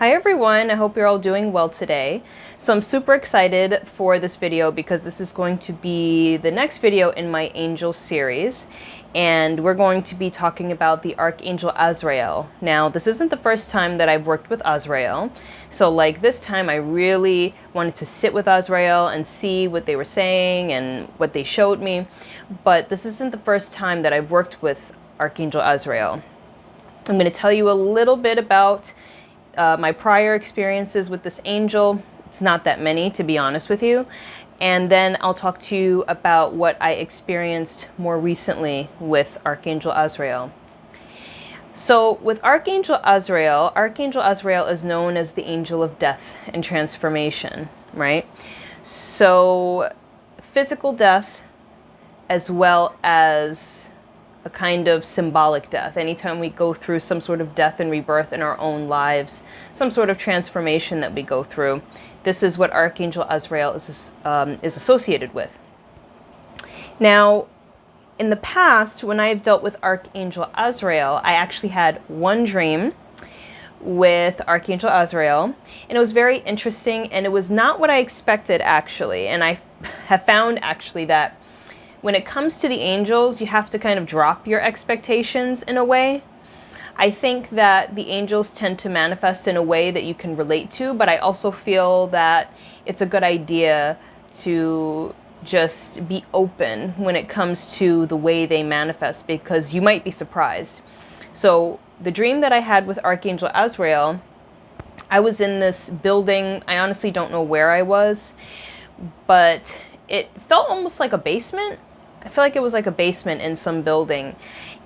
Hi everyone, I hope you're all doing well today. So I'm super excited for this video because this is going to be the next video in my angel series, and we're going to be talking about the Archangel Azrael. Now, this isn't the first time that I've worked with Azrael, so like this time I really wanted to sit with Azrael and see what they were saying and what they showed me, but this isn't the first time that I've worked with Archangel Azrael. I'm going to tell you a little bit about my prior experiences with this angel. It's not that many, to be honest with you. And then I'll talk to you about what I experienced more recently with Archangel Azrael. So with Archangel Azrael is known as the angel of death and transformation, right? So physical death as well as a kind of symbolic death. Anytime we go through some sort of death and rebirth in our own lives, some sort of transformation that we go through, this is what Archangel Azrael is associated with. Now, in the past, when I've dealt with Archangel Azrael, I actually had one dream with Archangel Azrael, and it was very interesting, and it was not what I expected, actually. And I have found, actually, that when it comes to the angels, you have to kind of drop your expectations in a way. I think that the angels tend to manifest in a way that you can relate to, but I also feel that it's a good idea to just be open when it comes to the way they manifest, because you might be surprised. So the dream that I had with Archangel Azrael, I was in this building. I honestly don't know where I was, but it felt almost like a basement. I feel like it was like a basement in some building.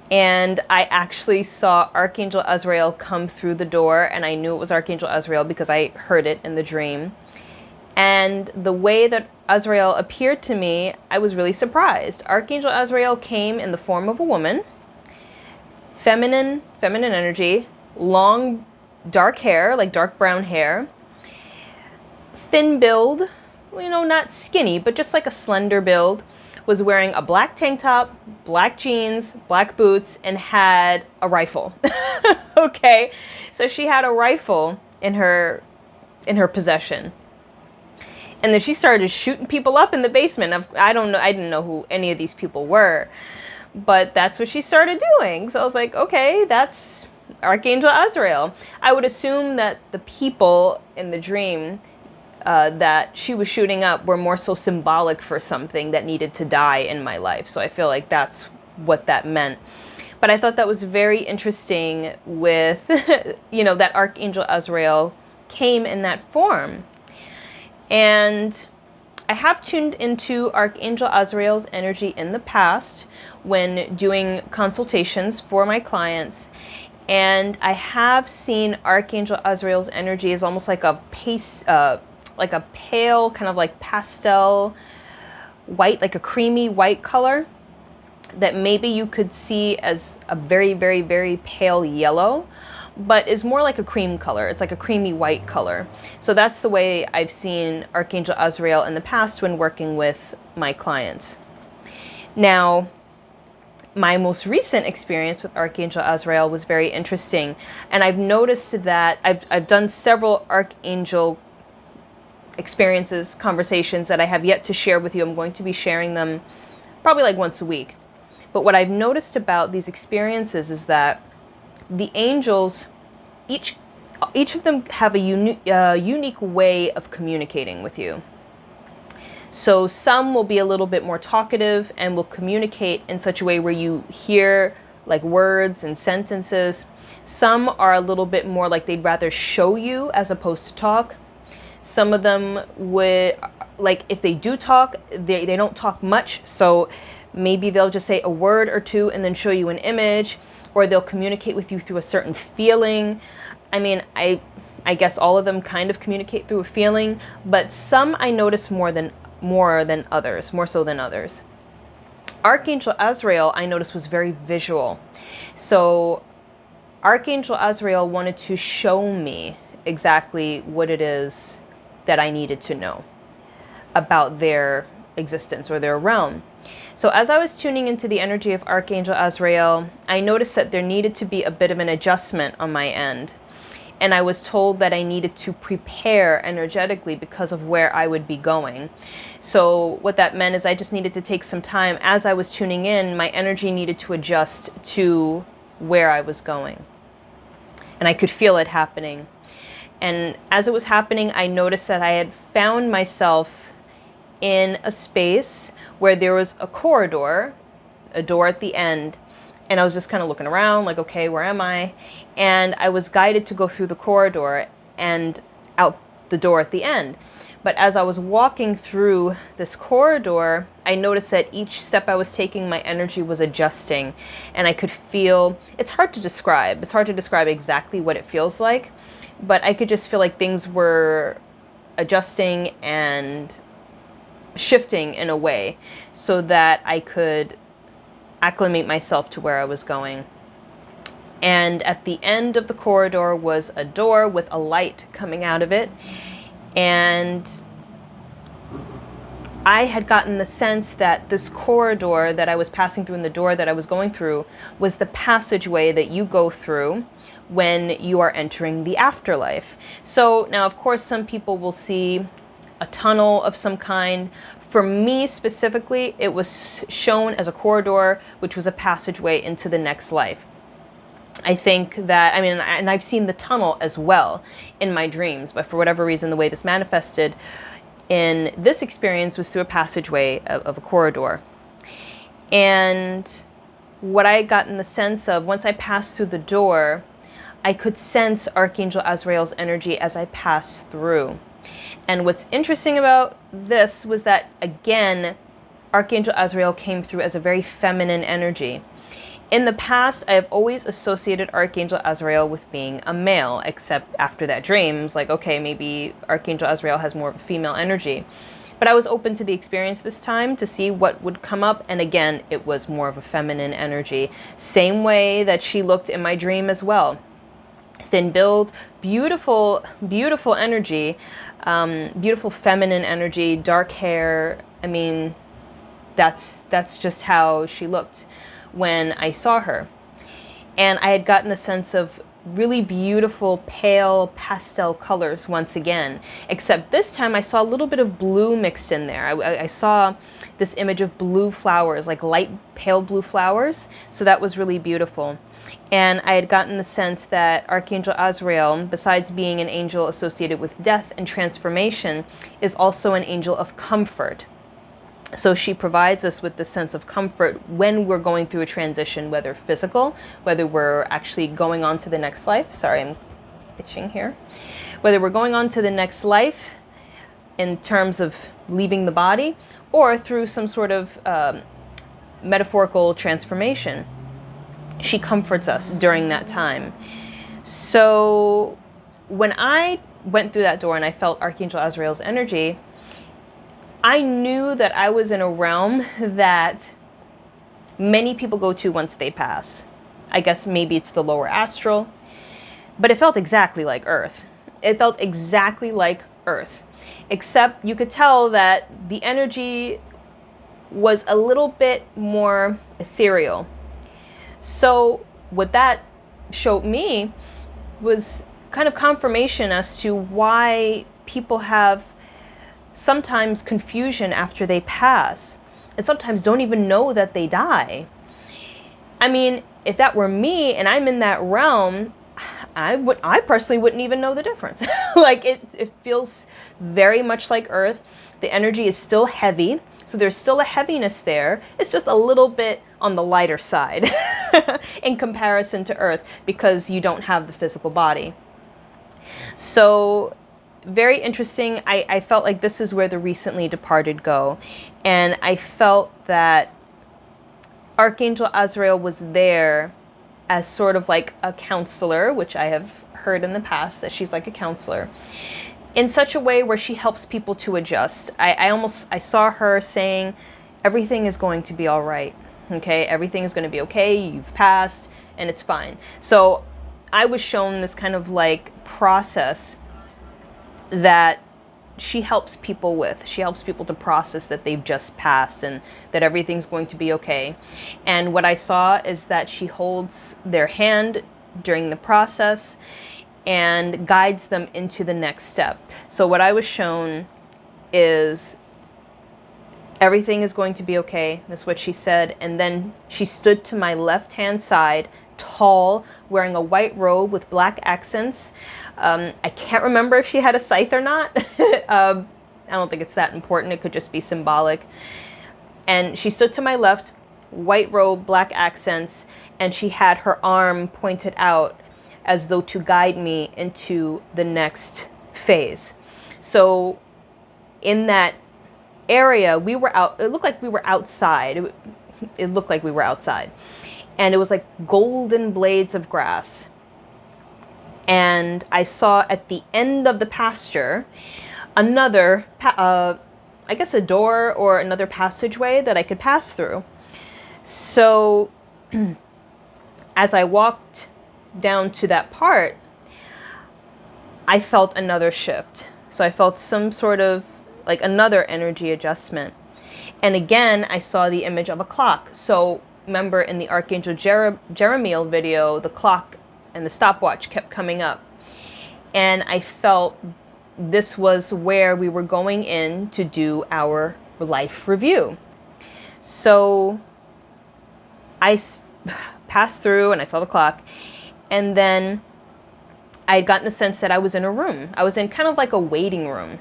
And I actually saw Archangel Azrael come through the door, and I knew it was Archangel Azrael because I heard it in the dream. And the way that Azrael appeared to me, I was really surprised. Archangel Azrael came in the form of a woman, feminine energy, long dark hair, like dark brown hair, thin build, not skinny, but just like a slender build, was wearing a black tank top, black jeans, black boots, and had a rifle. Okay, so she had a rifle in her possession. And then she started shooting people up in the basement. I didn't know who any of these people were, but that's what she started doing. So I was like, okay, that's Archangel Azrael. I would assume that the people in the dream that she was shooting up were more so symbolic for something that needed to die in my life. So I feel like that's what that meant. But I thought that was very interesting with, that Archangel Azrael came in that form. And I have tuned into Archangel Azrael's energy in the past when doing consultations for my clients. And I have seen Archangel Azrael's energy as almost like a pale, kind of like pastel white, like a creamy white color that maybe you could see as a very, very, very pale yellow, but is more like a cream color. It's like a creamy white color. So that's the way I've seen Archangel Azrael in the past when working with my clients. Now, my most recent experience with Archangel Azrael was very interesting, and I've noticed that I've done several Archangel experiences, conversations that I have yet to share with you. I'm going to be sharing them probably like once a week. But what I've noticed about these experiences is that the angels, each of them have a unique way of communicating with you. So some will be a little bit more talkative and will communicate in such a way where you hear like words and sentences. Some are a little bit more like they'd rather show you as opposed to talk. Some of them would, like if they do talk, they don't talk much. So maybe they'll just say a word or two and then show you an image, or they'll communicate with you through a certain feeling. I mean, I guess all of them kind of communicate through a feeling, but some I notice more than others, more so than others. Archangel Azrael, I noticed, was very visual. So Archangel Azrael wanted to show me exactly what it is that I needed to know about their existence or their realm. So as I was tuning into the energy of Archangel Azrael, I noticed that there needed to be a bit of an adjustment on my end. And I was told that I needed to prepare energetically because of where I would be going. So what that meant is I just needed to take some time. As I was tuning in, my energy needed to adjust to where I was going. And I could feel it happening. And as it was happening, I noticed that I had found myself in a space where there was a corridor, a door at the end. And I was just kind of looking around like, okay, where am I? And I was guided to go through the corridor and out the door at the end. But as I was walking through this corridor, I noticed that each step I was taking, my energy was adjusting. And I could feel, it's hard to describe. It's hard to describe exactly what it feels like. But I could just feel like things were adjusting and shifting in a way so that I could acclimate myself to where I was going. And at the end of the corridor was a door with a light coming out of it. And I had gotten the sense that this corridor that I was passing through and the door that I was going through was the passageway that you go through when you are entering the afterlife. So now, of course, some people will see a tunnel of some kind. For me specifically, it was shown as a corridor, which was a passageway into the next life. I think that, I mean, and I've seen the tunnel as well in my dreams, but for whatever reason, the way this manifested in this experience was through a passageway of a corridor. And what I had gotten the sense of, once I passed through the door, I could sense Archangel Azrael's energy as I passed through. And what's interesting about this was that, again, Archangel Azrael came through as a very feminine energy. In the past, I have always associated Archangel Azrael with being a male, except after that dream, it's like, okay, maybe Archangel Azrael has more of a female energy. But I was open to the experience this time to see what would come up, and again, it was more of a feminine energy. Same way that she looked in my dream as well. Thin build, beautiful, beautiful energy, beautiful feminine energy, dark hair. I mean, that's just how she looked when I saw her. And I had gotten the sense of really beautiful pale pastel colors once again, except this time I saw a little bit of blue mixed in there. I saw this image of blue flowers, like light pale blue flowers, so that was really beautiful. And I had gotten the sense that Archangel Azrael, besides being an angel associated with death and transformation, is also an angel of comfort. So she provides us with the sense of comfort when we're going through a transition, whether physical, whether we're actually going on to the next life. Sorry, I'm itching here. Whether we're going on to the next life in terms of leaving the body, or through some sort of metaphorical transformation. She comforts us during that time. So when I went through that door and I felt Archangel Azrael's energy, I knew that I was in a realm that many people go to once they pass. I guess maybe it's the lower astral, but it felt exactly like Earth. It felt exactly like Earth, except you could tell that the energy was a little bit more ethereal. So what that showed me was kind of confirmation as to why people have sometimes confusion after they pass, and sometimes don't even know that they die. I mean, if that were me and I'm in that realm, I personally wouldn't even know the difference. Like it feels very much like Earth. The energy is still heavy, so there's still a heaviness there. It's just a little bit on the lighter side in comparison to Earth because you don't have the physical body. So very interesting. I felt like this is where the recently departed go. And I felt that Archangel Azrael was there as sort of like a counselor, which I have heard in the past that she's like a counselor, in such a way where she helps people to adjust. I saw her saying, everything is going to be all right. Okay, everything is going to be okay. You've passed and it's fine. So I was shown this kind of like process that she helps people with. She helps people to process that they've just passed and that everything's going to be okay. And what I saw is that she holds their hand during the process, and guides them into the next step. So what I was shown is everything is going to be okay. That's what she said. And then she stood to my left-hand side, tall, wearing a white robe with black accents. I can't remember if she had a scythe or not. I don't think it's that important. It could just be symbolic. And she stood to my left, white robe, black accents, and she had her arm pointed out as though to guide me into the next phase. So in that area, we were out, it looked like we were outside. It looked like we were outside. And it was like golden blades of grass. And I saw at the end of the pasture another, I guess a door or another passageway that I could pass through. So as I walked down to that part, I felt another shift. So I felt some sort of like another energy adjustment. And again, I saw the image of a clock. So remember in the Archangel Jeremiel video, the clock and the stopwatch kept coming up. And I felt this was where we were going in to do our life review. So I passed through and I saw the clock. And then I had gotten the sense that I was in a room. I was in kind of like a waiting room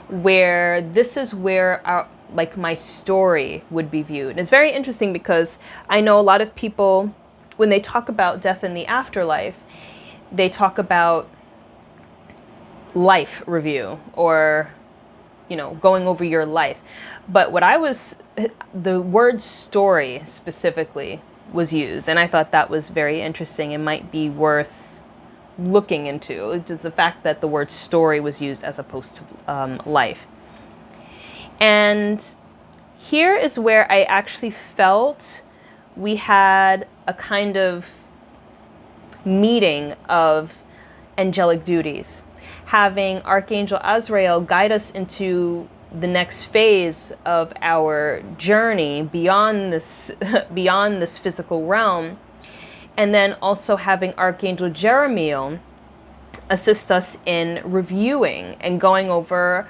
where this is where like my story would be viewed. And it's very interesting because I know a lot of people, when they talk about death in the afterlife, they talk about life review or, you know, going over your life. But what the word story specifically was used. And I thought that was very interesting and might be worth looking into. Just the fact that the word story was used as opposed to life. And here is where I actually felt we had a kind of meeting of angelic duties, having Archangel Azrael guide us into the next phase of our journey beyond this beyond this physical realm, and then also having Archangel Jeremiel assist us in reviewing and going over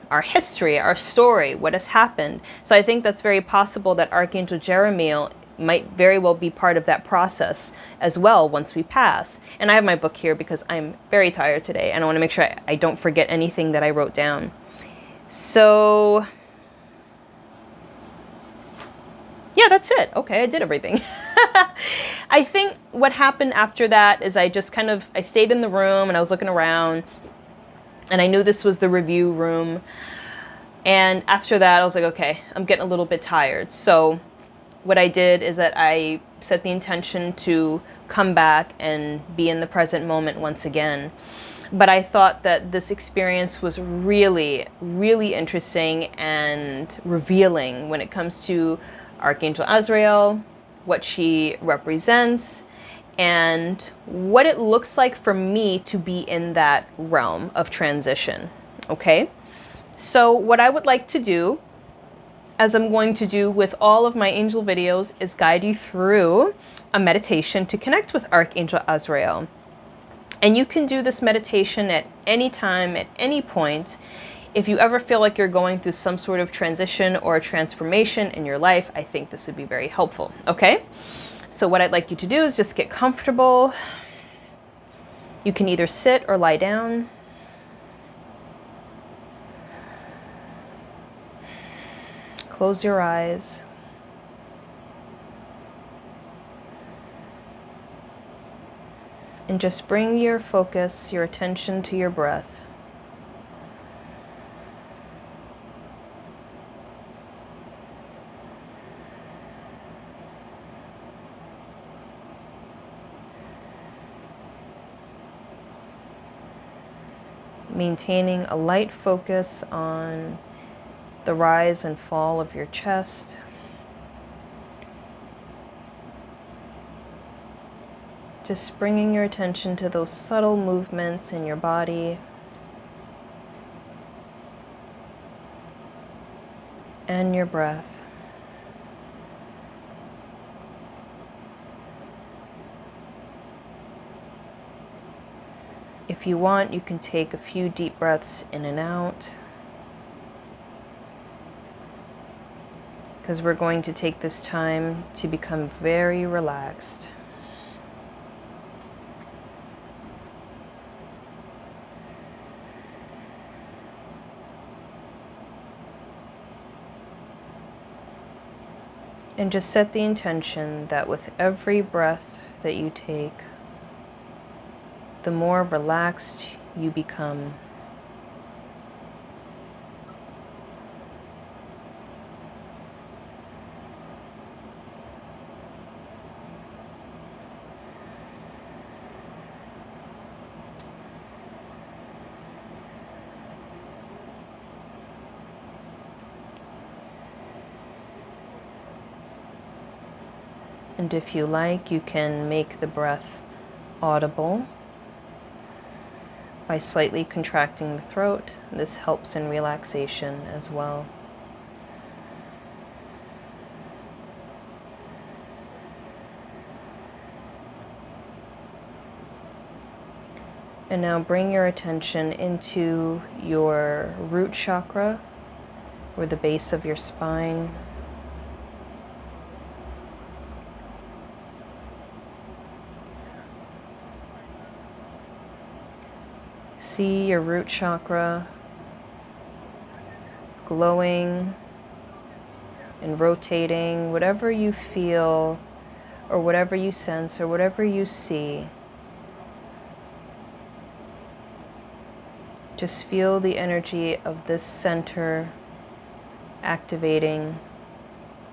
our history, our story, what has happened. So I think that's very possible that Archangel Jeremiel might very well be part of that process as well once we pass. And I have my book here because I'm very tired today and I want to make sure I don't forget anything that I wrote down. So yeah, that's it. Okay, I did everything. I think what happened after that is I stayed in the room and I was looking around and I knew this was the review room. And after that, I was like, okay, I'm getting a little bit tired. So what I did is that I set the intention to come back and be in the present moment once again. But I thought that this experience was really, really interesting and revealing when it comes to Archangel Azrael, what she represents, and what it looks like for me to be in that realm of transition. Okay? So what I would like to do, as I'm going to do with all of my angel videos, is guide you through a meditation to connect with Archangel Azrael. And you can do this meditation at any time, at any point. If you ever feel like you're going through some sort of transition or a transformation in your life, I think this would be very helpful. Okay? So what I'd like you to do is just get comfortable. You can either sit or lie down. Close your eyes. And just bring your focus, your attention to your breath. Maintaining a light focus on the rise and fall of your chest. Just bringing your attention to those subtle movements in your body and your breath. If you want, you can take a few deep breaths in and out, because we're going to take this time to become very relaxed. And just set the intention that with every breath that you take, the more relaxed you become. And if you like, you can make the breath audible by slightly contracting the throat. This helps in relaxation as well. And now bring your attention into your root chakra, or the base of your spine. See your root chakra glowing and rotating, whatever you feel or whatever you sense or whatever you see. Just feel the energy of this center activating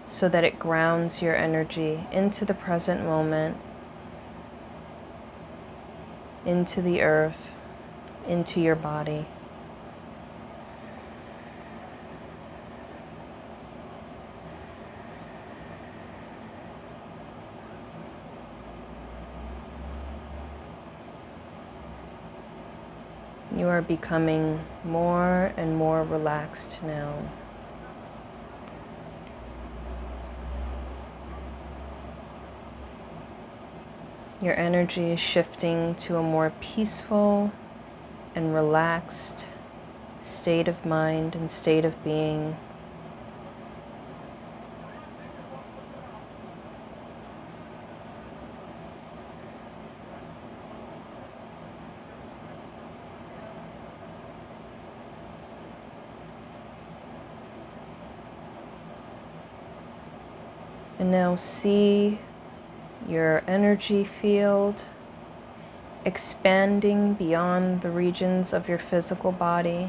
so that it grounds your energy into the present moment, into the earth, into your body. You are becoming more and more relaxed now. Your energy is shifting to a more peaceful and relaxed state of mind and state of being. And now see your energy field expanding beyond the regions of your physical body.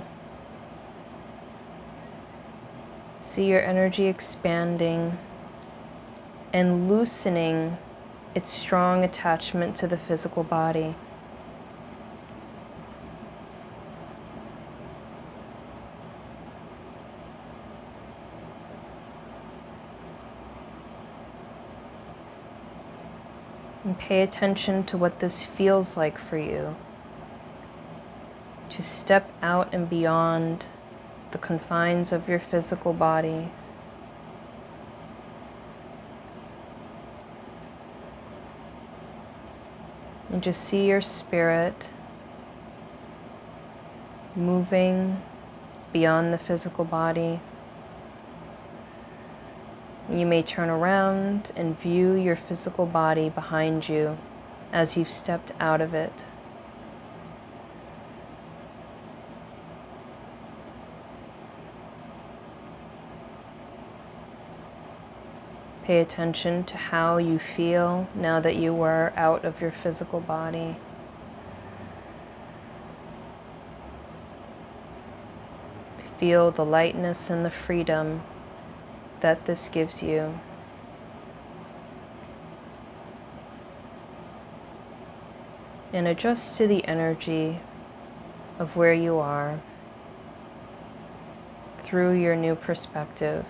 See your energy expanding and loosening its strong attachment to the physical body. And pay attention to what this feels like for you. To step out and beyond the confines of your physical body. And just see your spirit moving beyond the physical body. You may turn around and view your physical body behind you as you've stepped out of it. Pay attention to how you feel now that you are out of your physical body. Feel the lightness and the freedom that this gives you. And adjust to the energy of where you are through your new perspective.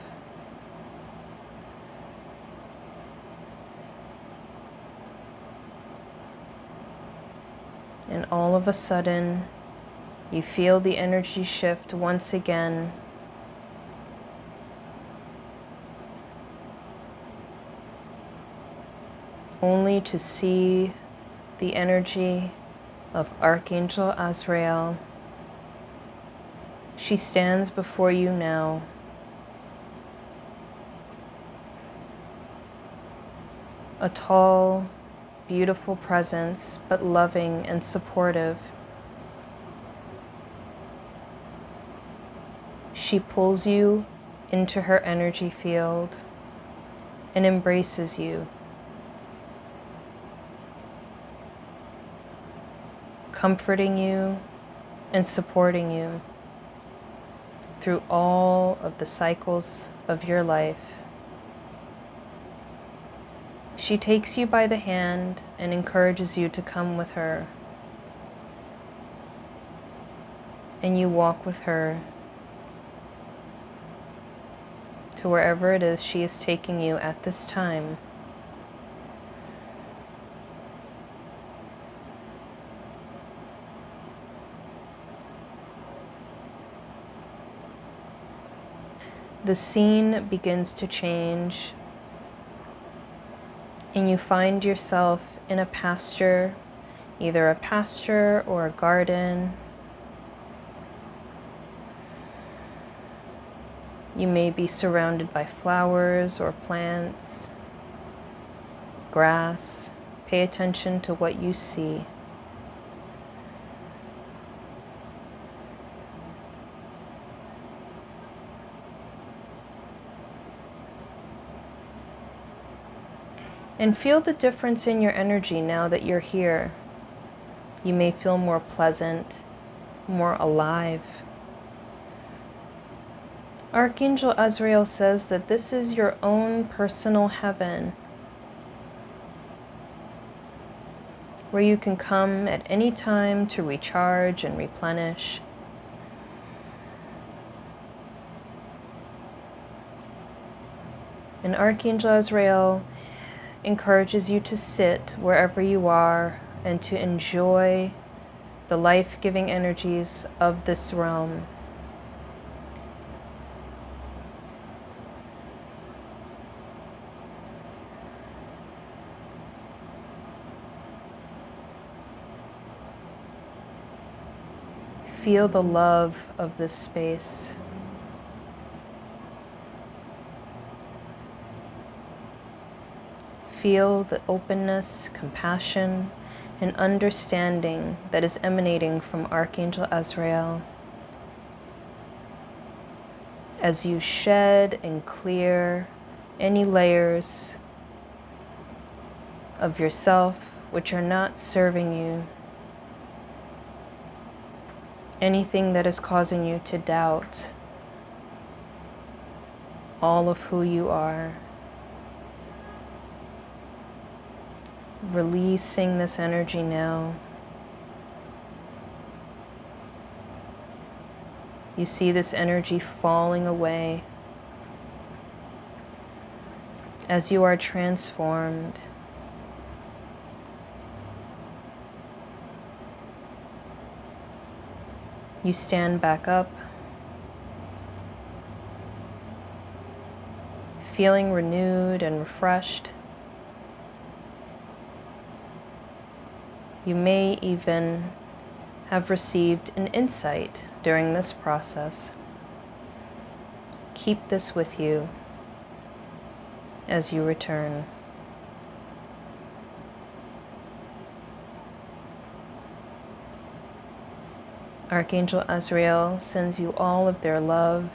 And all of a sudden, you feel the energy shift once again. Only to see the energy of Archangel Azrael. She stands before you now. A tall, beautiful presence, but loving and supportive. She pulls you into her energy field and embraces you, comforting you and supporting you through all of the cycles of your life. She takes you by the hand and encourages you to come with her. And you walk with her to wherever it is she is taking you at this time. The scene begins to change, and you find yourself in a pasture, either a pasture or a garden. You may be surrounded by flowers or plants, grass. Pay attention to what you see. And feel the difference in your energy now that you're here. You may feel more pleasant, more alive. Archangel Azrael says that this is your own personal heaven, where you can come at any time to recharge and replenish. And Archangel Azrael encourages you to sit wherever you are and to enjoy the life-giving energies of this realm. Feel the love of this space. Feel the openness, compassion, and understanding that is emanating from Archangel Azrael. As you shed and clear any layers of yourself which are not serving you, anything that is causing you to doubt all of who you are. Releasing this energy now. You see this energy falling away as you are transformed. You stand back up, feeling renewed and refreshed. You may even have received an insight during this process. Keep this with you as you return. Archangel Azrael sends you all of their love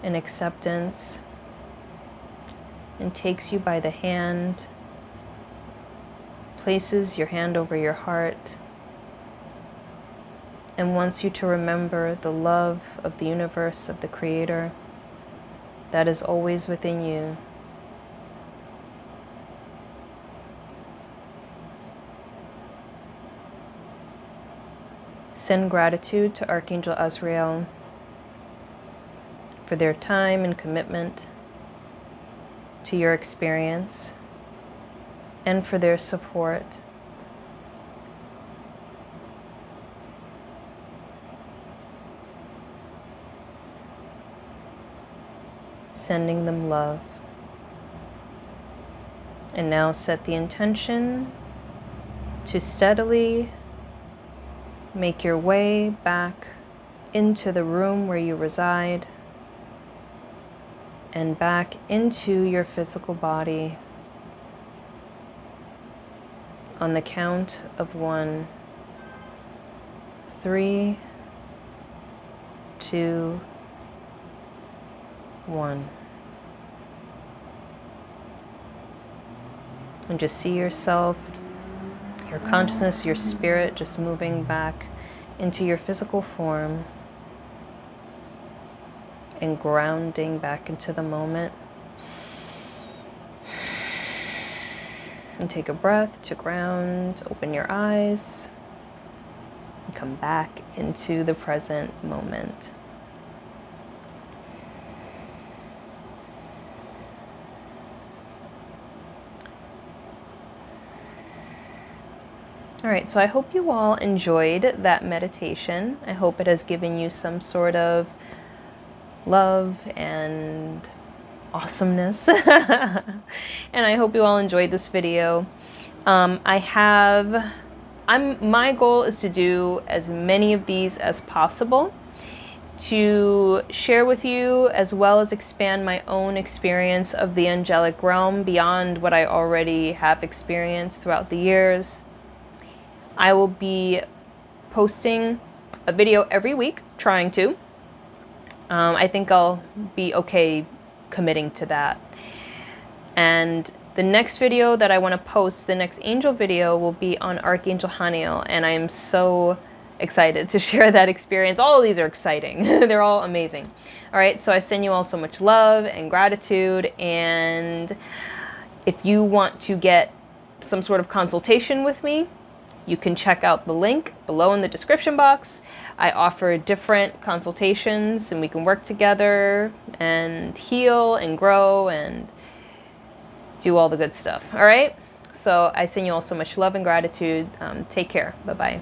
and acceptance and takes you by the hand, places your hand over your heart, and wants you to remember the love of the universe, of the Creator, that is always within you. Send gratitude to Archangel Azrael for their time and commitment to your experience and for their support. Sending them love. And now set the intention to steadily make your way back into the room where you reside and back into your physical body on the count of 1, 3, 2, 1. And just see yourself, your consciousness, your spirit just moving back into your physical form and grounding back into the moment. And take a breath to ground, open your eyes, and come back into the present moment. All right, so I hope you all enjoyed that meditation. I hope it has given you some sort of love and awesomeness. And I hope you all enjoyed this video. My goal is to do as many of these as possible to share with you, as well as expand my own experience of the angelic realm beyond what I already have experienced throughout the years. I will be posting a video every week, trying to. I think I'll be okay committing to that. And the next video that I want to post, the next angel video, will be on Archangel Azrael, and I am so excited to share that experience. All of these are exciting. They're all amazing. All right, so I send you all so much love and gratitude, and if you want to get some sort of consultation with me, you can check out the link below in the description box. I offer different consultations, and we can work together and heal and grow and do all the good stuff. All right? So I send you all so much love and gratitude. Take care. Bye-bye.